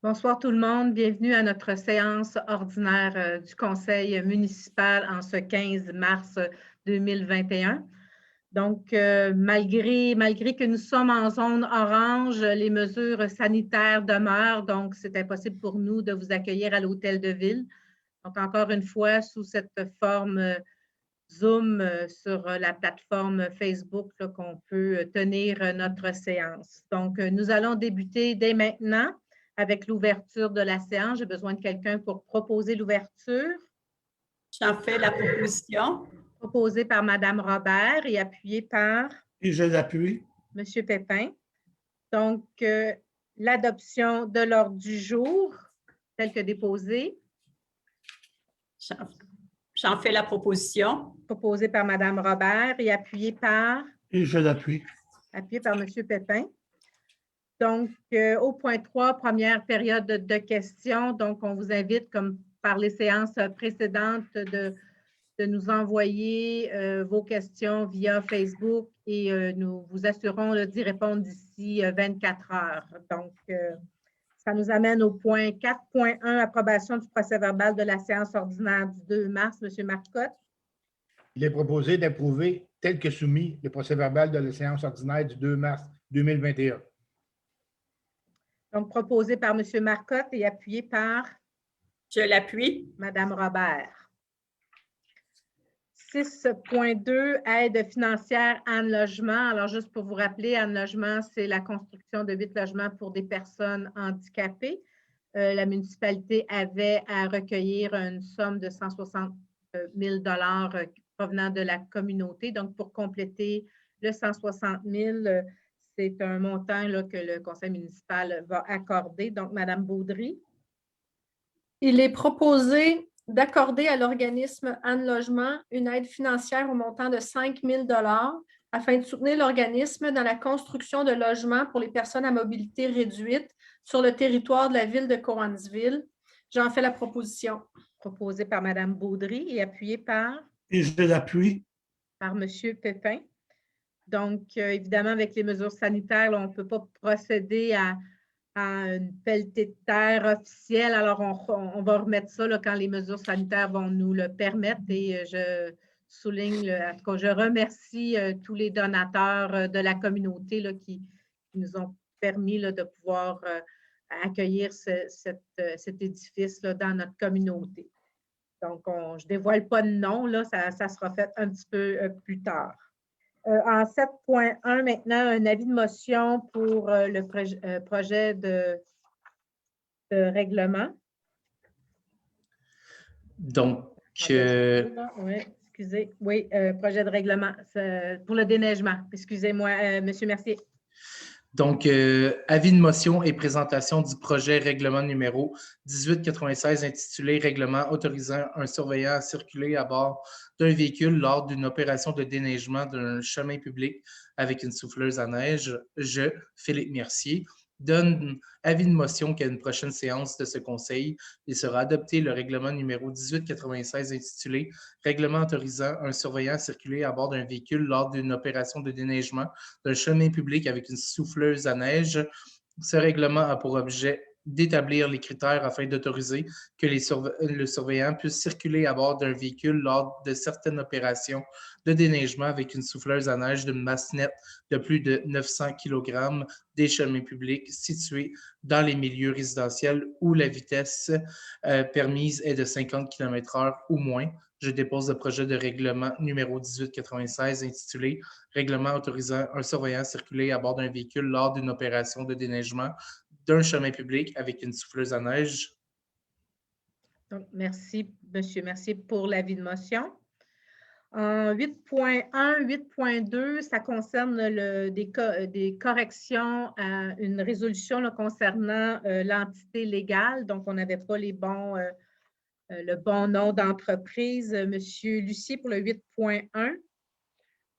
Bonsoir tout le monde. Bienvenue à notre séance ordinaire du Conseil municipal en ce 15 mars 2021. Donc, malgré que nous sommes en zone orange, les mesures sanitaires demeurent, donc c'est impossible pour nous de vous accueillir à l'hôtel de ville. Donc, encore une fois, sous cette forme Zoom sur la plateforme Facebook qu'on peut tenir notre séance. Donc, nous allons débuter dès maintenant avec l'ouverture de la séance. J'ai besoin de quelqu'un pour proposer l'ouverture. J'en fais la proposition. Proposée par Mme Robert et appuyée par... Et je l'appuie. M. Pépin. Donc, l'adoption de l'ordre du jour, tel que déposé. J'en fais la proposition. Proposée par Mme Robert et appuyée par... Et je l'appuie. Appuyée par M. Pépin. Donc, au point 3, première période de questions. Donc, on vous invite, comme par les séances précédentes, de nous envoyer vos questions via Facebook et nous vous assurons d'y répondre d'ici 24 heures. Donc, ça nous amène au point 4.1, approbation du procès-verbal de la séance ordinaire du 2 mars. M. Marcotte. Il est proposé d'approuver, tel que soumis, le procès-verbal de la séance ordinaire du 2 mars 2021. Donc, proposé par M. Marcotte et appuyé par... Je l'appuie. Mme Robert. 6.2, aide financière Anne Logement. Alors, juste pour vous rappeler, Anne Logement, c'est la construction de 8 logements pour des personnes handicapées. La municipalité avait à recueillir une somme de 160 000 $ provenant de la communauté. Donc, pour compléter le 160 000 $, c'est un montant là, que le conseil municipal va accorder. Donc, Mme Baudry. Il est proposé d'accorder à l'organisme Anne Logement une aide financière au montant de 5 000 $ afin de soutenir l'organisme dans la construction de logements pour les personnes à mobilité réduite sur le territoire de la ville de Cowansville. J'en fais la proposition. Proposée par Mme Baudry et appuyée par... Et je l'appuie. Par M. Pépin. Donc, évidemment, avec les mesures sanitaires, là, on ne peut pas procéder à une pelletée de terre officielle. Alors, on va remettre ça là, quand les mesures sanitaires vont nous le permettre. Et je souligne, en tout cas, je remercie tous les donateurs de la communauté là, qui nous ont permis là, de pouvoir accueillir cet édifice là, dans notre communauté. Donc, je ne dévoile pas de nom, là, ça sera fait un petit peu plus tard. En 7.1, maintenant, un avis de motion pour le projet de règlement. Donc, oui, excusez. Oui, projet de règlement pour le déneigement. Excusez-moi, M. Mercier. Donc, avis de motion et présentation du projet règlement numéro 1896 intitulé « Règlement autorisant un surveillant à circuler à bord d'un véhicule lors d'une opération de déneigement d'un chemin public avec une souffleuse à neige ». Je, Philippe Mercier, donne avis de motion qu'à une prochaine séance de ce conseil, il sera adopté le règlement numéro 1896 intitulé « Règlement autorisant un surveillant à circuler à bord d'un véhicule lors d'une opération de déneigement d'un chemin public avec une souffleuse à neige ». Ce règlement a pour objet d'établir les critères afin d'autoriser que le surveillant puisse circuler à bord d'un véhicule lors de certaines opérations de déneigement avec une souffleuse à neige d'une masse nette de plus de 900 kg des chemins publics situés dans les milieux résidentiels où la vitesse permise est de 50 km/h ou moins. Je dépose le projet de règlement numéro 1896 intitulé « Règlement autorisant un surveillant à circuler à bord d'un véhicule lors d'une opération de déneigement d'un chemin public avec une souffleuse à neige ». Donc, merci, M. Mercier, pour l'avis de motion. En 8.1, 8.2, ça concerne des corrections à une résolution là, concernant l'entité légale. Donc, on n'avait pas le bon nom d'entreprise. Monsieur Lucier, pour le 8.1.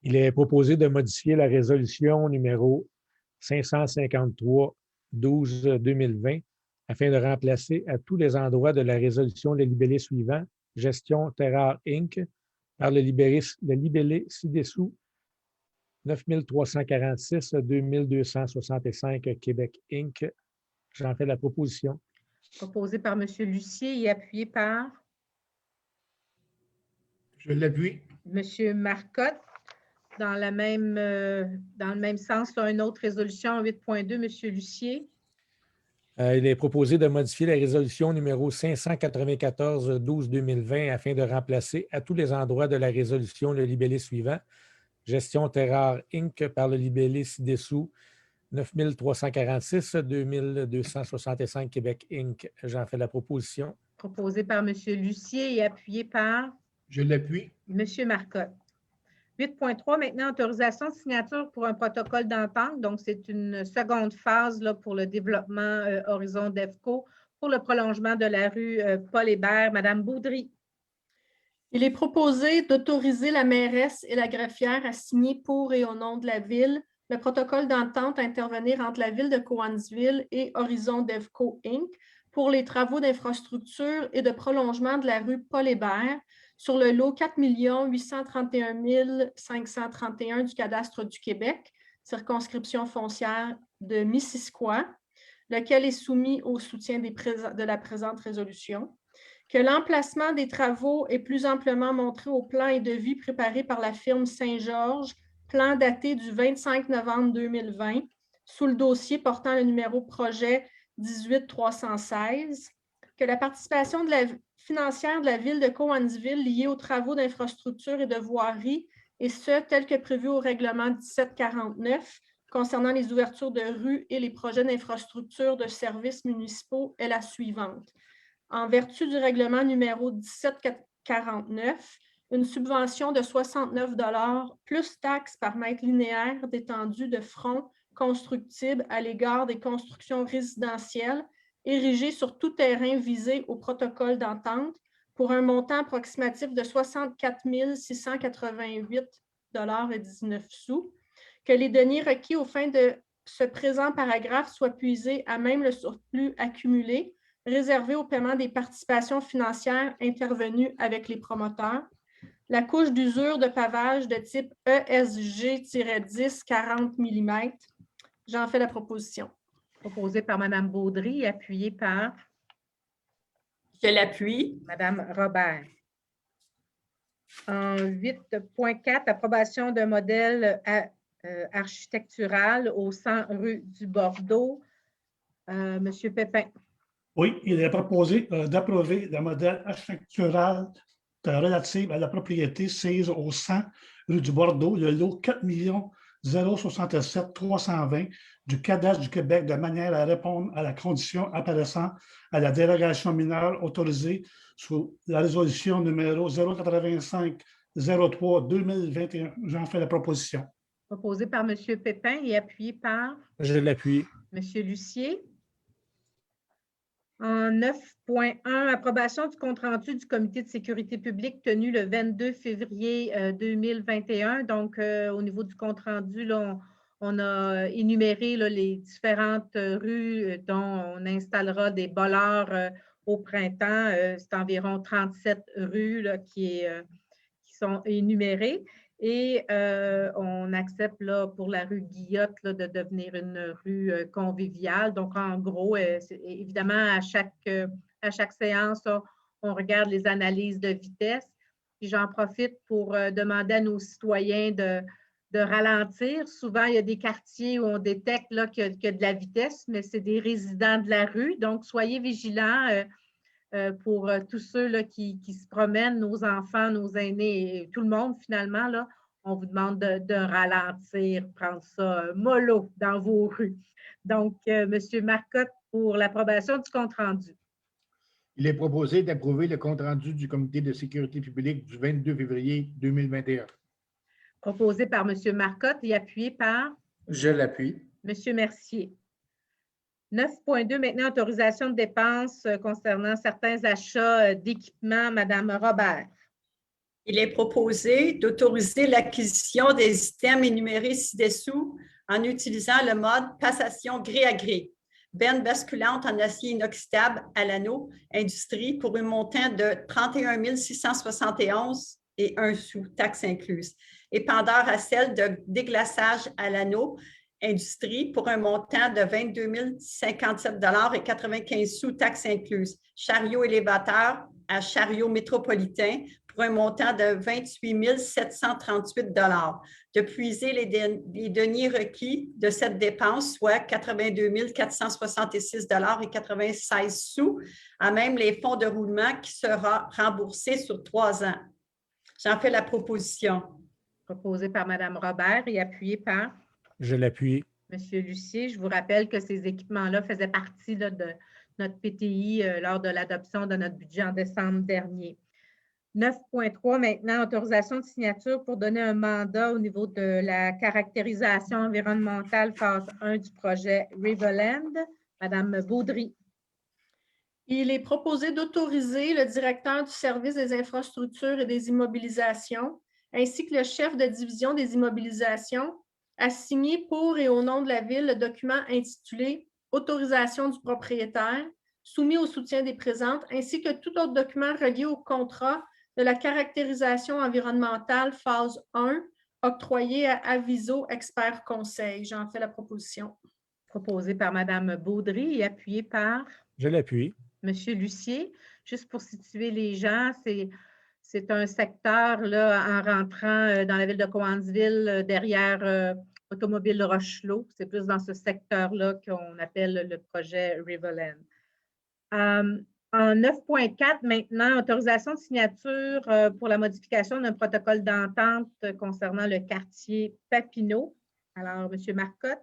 Il est proposé de modifier la résolution numéro 553-12-2020 afin de remplacer à tous les endroits de la résolution le libellé suivant, Gestion Terrard Inc., par le libellé ci-dessous 9346-2265 Québec Inc. J'en fais la proposition. proposé par M. Lucier et appuyé par Je l'appuie. M. Marcotte. Dans le même sens, là, une autre résolution 8.2, M. Lucier. Il est proposé de modifier la résolution numéro 594-12-2020 afin de remplacer à tous les endroits de la résolution le libellé suivant, Gestion Terrare Inc. par le libellé ci-dessous 9346-2265 Québec Inc. J'en fais la proposition. Proposé par M. Lucier et appuyé par Je l'appuie. M. Marcotte. 8.3, maintenant, autorisation de signature pour un protocole d'entente. Donc, c'est une seconde phase là, pour le développement Horizon DEFCO pour le prolongement de la rue Paul Hébert. Madame Baudry. Il est proposé d'autoriser la mairesse et la greffière à signer pour et au nom de la Ville le protocole d'entente à intervenir entre la Ville de Cowansville et Horizon DEFCO Inc. pour les travaux d'infrastructure et de prolongement de la rue Paul Hébert sur le lot 4 831 531 du cadastre du Québec, circonscription foncière de Missisquoi, lequel est soumis au soutien de la présente résolution, que l'emplacement des travaux est plus amplement montré au plan et devis préparé par la firme Saint-Georges, plan daté du 25 novembre 2020, sous le dossier portant le numéro projet 18316, que la participation financière de la Ville de Cowansville liée aux travaux d'infrastructure et de voirie, et ce, tel que prévu au règlement 1749, concernant les ouvertures de rues et les projets d'infrastructure de services municipaux, est la suivante. En vertu du règlement numéro 1749, une subvention de 69 $ plus taxes par mètre linéaire d'étendue de front constructible à l'égard des constructions résidentielles érigées sur tout terrain visé au protocole d'entente pour un montant approximatif de 64 688,19 $, que les deniers requis aux fins de ce présent paragraphe soient puisés à même le surplus accumulé réservé au paiement des participations financières intervenues avec les promoteurs, la couche d'usure de pavage de type ESG-10 40 mm. J'en fais la proposition. Proposé par Mme Baudry et appuyé par Je l'appuie. Mme Robert. En 8.4, approbation d'un modèle architectural au 100 rue du Bordeaux. Monsieur Pépin. Oui, il est proposé d'approuver le modèle architectural relatif à la propriété sise au 100 rue du Bordeaux, le lot 4 067 320 du cadastre du Québec de manière à répondre à la condition apparaissant à la dérogation mineure autorisée sous la résolution numéro 085-03-2021. J'en fais la proposition. Proposé par M. Pépin et appuyé par Je l'appuie. M. Lucier. En 9.1, approbation du compte-rendu du comité de sécurité publique tenu le 22 février 2021. Donc, au niveau du compte-rendu, on a énuméré là, les différentes rues dont on installera des bollards au printemps. C'est environ 37 rues là, qui sont énumérées. Et on accepte là, pour la rue Guillotte là, de devenir une rue conviviale. Donc, en gros, évidemment, à chaque séance, on regarde les analyses de vitesse. Puis j'en profite pour demander à nos citoyens de ralentir. Souvent, il y a des quartiers où on détecte là, qu'il y a de la vitesse, mais c'est des résidents de la rue. Donc, soyez vigilants. Pour tous ceux là, qui se promènent, nos enfants, nos aînés, et tout le monde finalement, là, on vous demande de ralentir, prendre ça mollo dans vos rues. Donc, M. Marcotte pour l'approbation du compte-rendu. Il est proposé d'approuver le compte-rendu du comité de sécurité publique du 22 février 2021. Proposé par M. Marcotte et appuyé par Je l'appuie. M. Mercier. 9.2, maintenant, autorisation de dépenses concernant certains achats d'équipements. Mme Robert. Il est proposé d'autoriser l'acquisition des items énumérés ci-dessous en utilisant le mode passation gré à gré. Benne basculante en acier inoxydable à l'anneau, industrie, pour un montant de 31 671 et 1 sou, taxe incluse. Épandeur à sel de déglaçage à l'anneau, Industrie pour un montant de 22 057,95 taxes incluses. Chariot élévateur à Chariot métropolitain pour un montant de 28 738 de puiser les deniers requis de cette dépense, soit 82 466,96 à même les fonds de roulement qui sera remboursé sur 3 ans. J'en fais la proposition. Proposé par Mme Robert et appuyé par Je l'appuie. M. Lucier. Je vous rappelle que ces équipements-là faisaient partie là, de notre PTI lors de l'adoption de notre budget en décembre dernier. 9.3 maintenant, autorisation de signature pour donner un mandat au niveau de la caractérisation environnementale phase 1 du projet Riverland. Mme Baudry. Il est proposé d'autoriser le directeur du service des infrastructures et des immobilisations, ainsi que le chef de division des immobilisations, à signer pour et au nom de la Ville le document intitulé « Autorisation du propriétaire », soumis au soutien des présentes, ainsi que tout autre document relié au contrat de la caractérisation environnementale phase 1, octroyé à Aviso Expert Conseil. J'en fais la proposition. Proposé par Mme Baudry et appuyé par Je l'appuie. M. Lucier. Juste pour situer les gens, c'est un secteur là, en rentrant dans la ville de Cowansville, derrière Automobile Rochelot. C'est plus dans ce secteur-là qu'on appelle le projet Riverland. En 9.4, maintenant, autorisation de signature pour la modification d'un protocole d'entente concernant le quartier Papineau. Alors, M. Marcotte.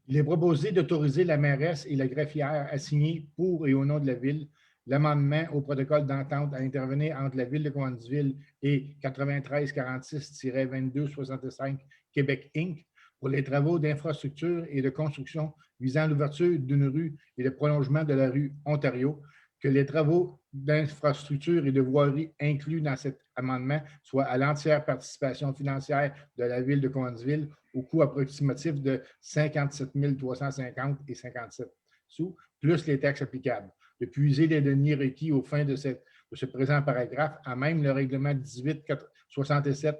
Il est proposé d'autoriser la mairesse et la greffière à signer pour et au nom de la Ville l'amendement au protocole d'entente à intervenir entre la Ville de Cowansville et 9346-2265 Québec Inc. pour les travaux d'infrastructure et de construction visant l'ouverture d'une rue et le prolongement de la rue Ontario, que les travaux d'infrastructure et de voirie inclus dans cet amendement soient à l'entière participation financière de la Ville de Cowansville au coût approximatif de 57 350,57 sous, plus les taxes applicables, de puiser les deniers requis aux fins de ce présent paragraphe à même le règlement 1867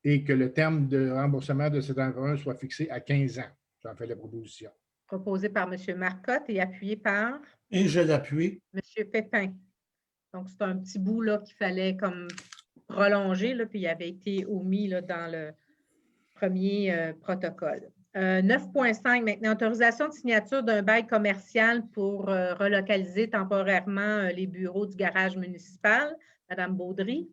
et que le terme de remboursement de cet emprunt soit fixé à 15 ans. J'en fais la proposition. Proposé par M. Marcotte et appuyé par Et je l'appuie. M. Pépin. Donc, c'est un petit bout là qu'il fallait comme prolonger, là, puis il avait été omis là, dans le premier protocole. 9.5 maintenant, autorisation de signature d'un bail commercial pour relocaliser temporairement les bureaux du garage municipal. Mme Baudry.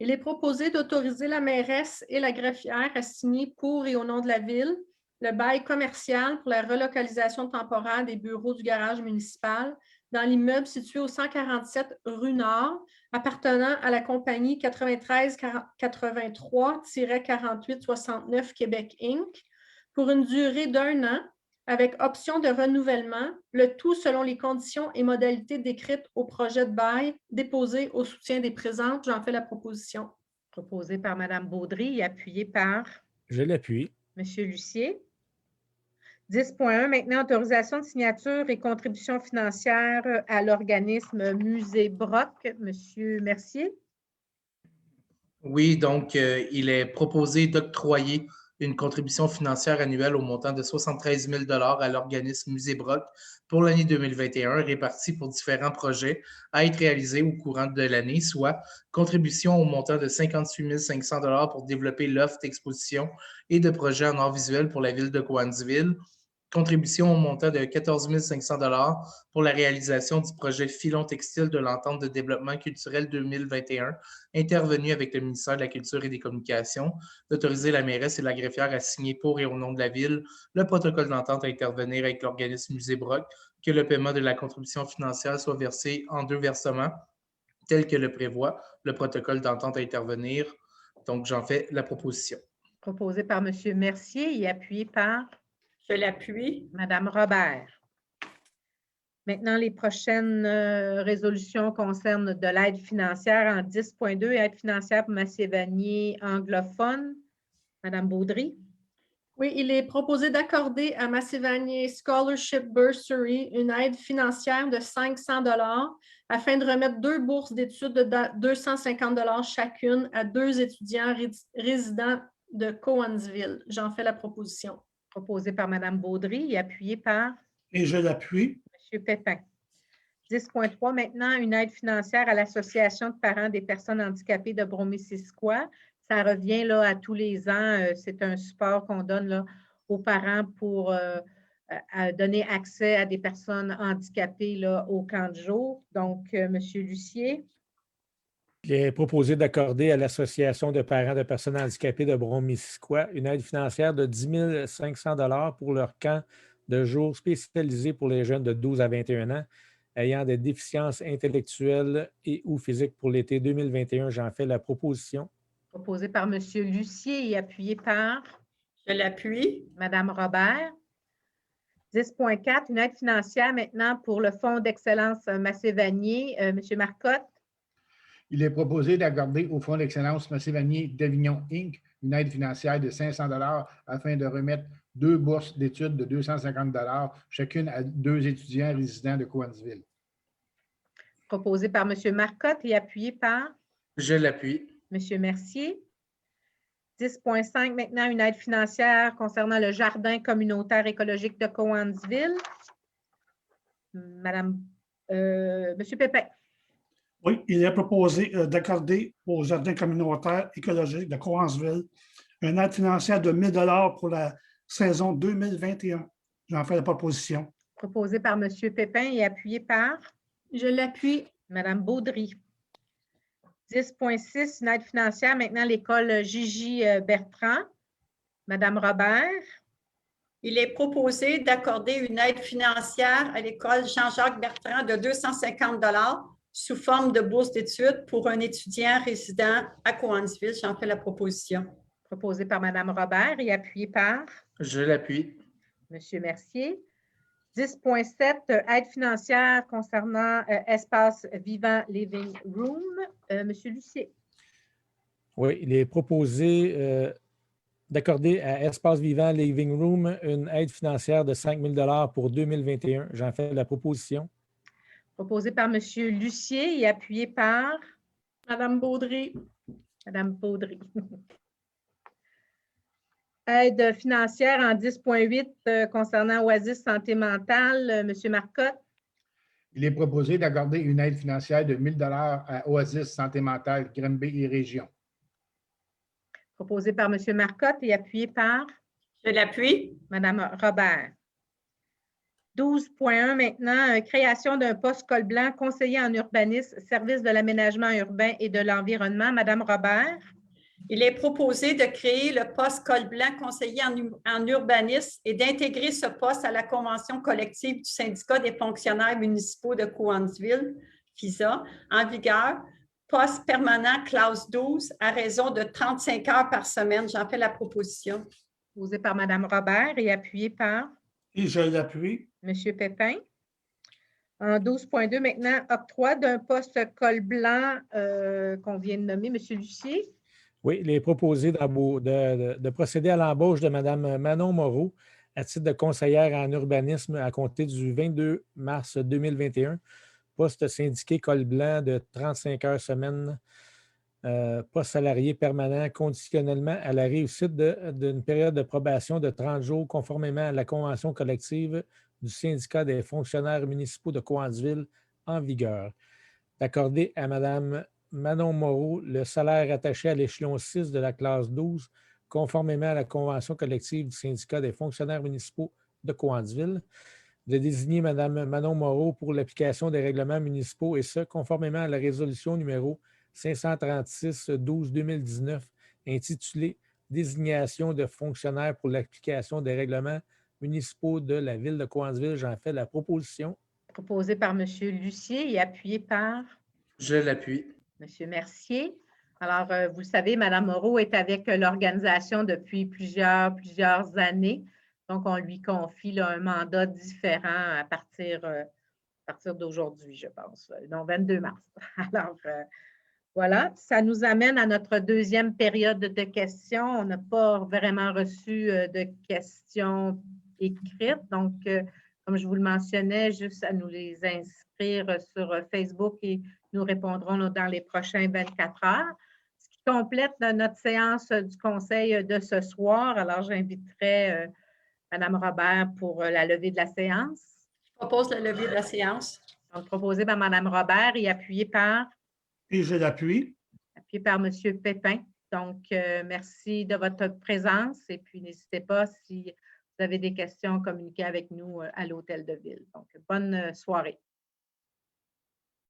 Il est proposé d'autoriser la mairesse et la greffière à signer pour et au nom de la Ville le bail commercial pour la relocalisation temporaire des bureaux du garage municipal dans l'immeuble situé au 147 rue Nord, appartenant à la compagnie 9383-4869 Québec Inc. pour une durée d'1 an avec option de renouvellement, le tout selon les conditions et modalités décrites au projet de bail déposé au soutien des présentes. J'en fais la proposition. Proposé par Mme Baudry et appuyé par Je l'appuie. M. Lucier. 10.1, maintenant, autorisation de signature et contribution financière à l'organisme Musée Brock. M. Mercier. Oui, donc il est proposé d'octroyer une contribution financière annuelle au montant de 73 000 à l'organisme Musée Brock pour l'année 2021, répartie pour différents projets à être réalisés au courant de l'année, soit contribution au montant de 58 500 pour développer l'offre d'exposition et de projets en art visuel pour la ville de Cowansville, contribution au montant de 14 500 pour la réalisation du projet Filon textile de l'entente de développement culturel 2021, intervenu avec le ministère de la Culture et des Communications, d'autoriser la mairesse et la greffière à signer pour et au nom de la ville le protocole d'entente à intervenir avec l'organisme Musée Brock, que le paiement de la contribution financière soit versé en 2 versements, tel que le prévoit le protocole d'entente à intervenir. Donc, j'en fais la proposition. Proposé par M. Mercier et appuyé par Je l'appuie. Mme Robert. Maintenant, les prochaines résolutions concernent de l'aide financière en 10.2, aide financière pour Massé-Vanier anglophone. Mme Baudry. Oui, il est proposé d'accorder à Massé-Vanier Scholarship Bursary une aide financière de 500 afin de remettre 2 bourses d'études de 250 chacune à 2 étudiants résidents de Cowansville. J'en fais la proposition. Proposé par Mme Baudry et appuyé par Et je l'appuie. M. Pépin. 10.3, maintenant, une aide financière à l'Association de parents des personnes handicapées de Bromé-Sisquois. Ça revient là, à tous les ans. C'est un support qu'on donne là, aux parents pour à donner accès à des personnes handicapées là, au camp de jour. Donc, M. Lucier. Il est proposé d'accorder à l'Association de parents de personnes handicapées de Bromé-Sisquois une aide financière de 10 500 $ pour leur camp de jour spécialisé pour les jeunes de 12 à 21 ans ayant des déficiences intellectuelles et ou physiques pour l'été 2021. J'en fais la proposition. Proposé par M. Lucier et appuyé par Je l'appuie. Mme Robert. 10.4, une aide financière maintenant pour le Fonds d'excellence Massé-Vanier. M. Marcotte. Il est proposé d'accorder au Fonds d'excellence Massé-Vanier d'Avignon, Inc. une aide financière de 500 $ afin de remettre 2 bourses d'études de 250 $ chacune à 2 étudiants résidents de Cowansville. Proposé par M. Marcotte et appuyé par Je l'appuie. M. Mercier. 10.5, maintenant, une aide financière concernant le jardin communautaire écologique de Cowansville. M. Pépin. Oui, il est proposé d'accorder au jardin communautaire écologique de Cowansville une aide financière de 1 000 $ pour la saison 2021. J'en fais la proposition. Proposé par M. Pépin et appuyé par Je l'appuie. Mme Baudry. 10.6, une aide financière, maintenant l'école Gigi Bertrand. Mme Robert. Il est proposé d'accorder une aide financière à l'école Jean-Jacques Bertrand de 250 $ sous forme de bourse d'études pour un étudiant résident à Cowansville. J'en fais la proposition. Proposé par Mme Robert et appuyé par Je l'appuie. M. Mercier. 10.7, aide financière concernant Espace Vivant Living Room. M. Lucier. Oui, il est proposé d'accorder à Espace Vivant Living Room une aide financière de 5 000 $ pour 2021. J'en fais la proposition. Proposé par M. Lucier et appuyé par Mme Baudry. Mme Baudry. Aide financière en 10.8 concernant Oasis Santé Mentale. M. Marcotte. Il est proposé d'accorder une aide financière de 1 000 $ à Oasis Santé Mentale, Granby et Région. Proposé par M. Marcotte et appuyé par Je l'appuie. Mme Robert. 12.1 maintenant, création d'un poste col blanc conseiller en urbanisme, service de l'aménagement urbain et de l'environnement. Mme Robert. Il est proposé de créer le poste col blanc conseiller en urbanisme et d'intégrer ce poste à la convention collective du syndicat des fonctionnaires municipaux de Cowansville, FISA, en vigueur, poste permanent classe 12 à raison de 35 heures par semaine. J'en fais la proposition. Posé par Mme Robert et appuyé par Et je l'appuie. M. Pépin. En 12.2 maintenant, octroi d'un poste col blanc qu'on vient de nommer. M. Lucier. Oui, il est proposé de procéder à l'embauche de Mme Manon Moreau à titre de conseillère en urbanisme à compter du 22 mars 2021. Poste syndiqué col blanc de 35 heures semaine, poste salarié permanent conditionnellement à la réussite d'une période de probation de 30 jours conformément à la convention collective du syndicat des fonctionnaires municipaux de Cowansville en vigueur. D'accorder à Mme Manon Moreau le salaire attaché à l'échelon 6 de la classe 12 conformément à la convention collective du syndicat des fonctionnaires municipaux de Cowansville. De désigner Mme Manon Moreau pour l'application des règlements municipaux et ce, conformément à la résolution numéro 536-12-2019 intitulée « Désignation de fonctionnaires pour l'application des règlements municipaux de la Ville de Cowansville ». J'en fais la proposition. Proposé par M. Lucier et appuyé par Je l'appuie. M. Mercier. Alors, vous le savez, Mme Moreau est avec l'organisation depuis plusieurs années. Donc, on lui confie là, un mandat différent à partir d'aujourd'hui, je pense, donc 22 mars. Alors, voilà, ça nous amène à notre deuxième période de questions. On n'a pas vraiment reçu de questions écrites. Donc, comme je vous le mentionnais, juste à nous les inscrire sur Facebook et nous répondrons là, dans les prochains 24 heures. Ce qui complète de notre séance du conseil de ce soir. Alors, j'inviterai Mme Robert pour la levée de la séance. Je propose la levée de la séance. Donc, proposé par Mme Robert et appuyé par Et je l'appuie. M. Pépin. Donc, merci de votre présence et puis n'hésitez pas si vous avez des questions, communiquer avec nous à l'Hôtel de Ville. Donc, bonne soirée.